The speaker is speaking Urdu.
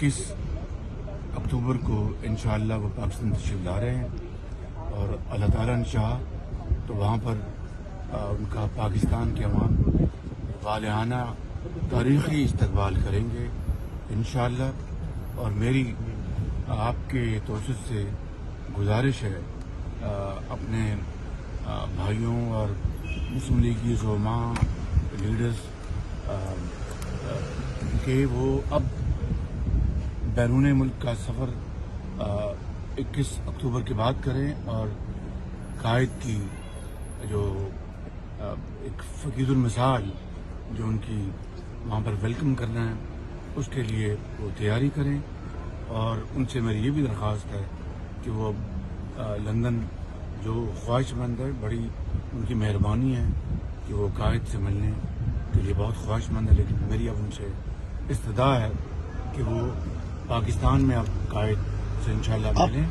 21 اکتوبر کو انشاءاللہ وہ پاکستان تشریف لا رہے ہیں، اور اللہ تعالیٰ نے چاہا تو وہاں پر ان کا پاکستان کے عوام والہانہ تاریخی استقبال کریں گے انشاءاللہ۔ اور میری آپ کے توسط سے گزارش ہے اپنے بھائیوں اور مسلم لیگی زعماء لیڈرز کہ وہ اب بیرون ملک کا سفر 21 اکتوبر کے بعد کریں، اور قائد کی جو ایک فقید المثال جو ان کی وہاں پر ویلکم کرنا ہے اس کے لیے وہ تیاری کریں۔ اور ان سے میری یہ بھی درخواست ہے کہ وہ لندن جو خواہش مند ہے، بڑی ان کی مہربانی ہے کہ وہ قائد سے ملنے کے لیے بہت خواہش مند ہے، لیکن میری اب ان سے استدعا ہے کہ وہ پاکستان میں اب قائد سے انشاءاللہ ملیں۔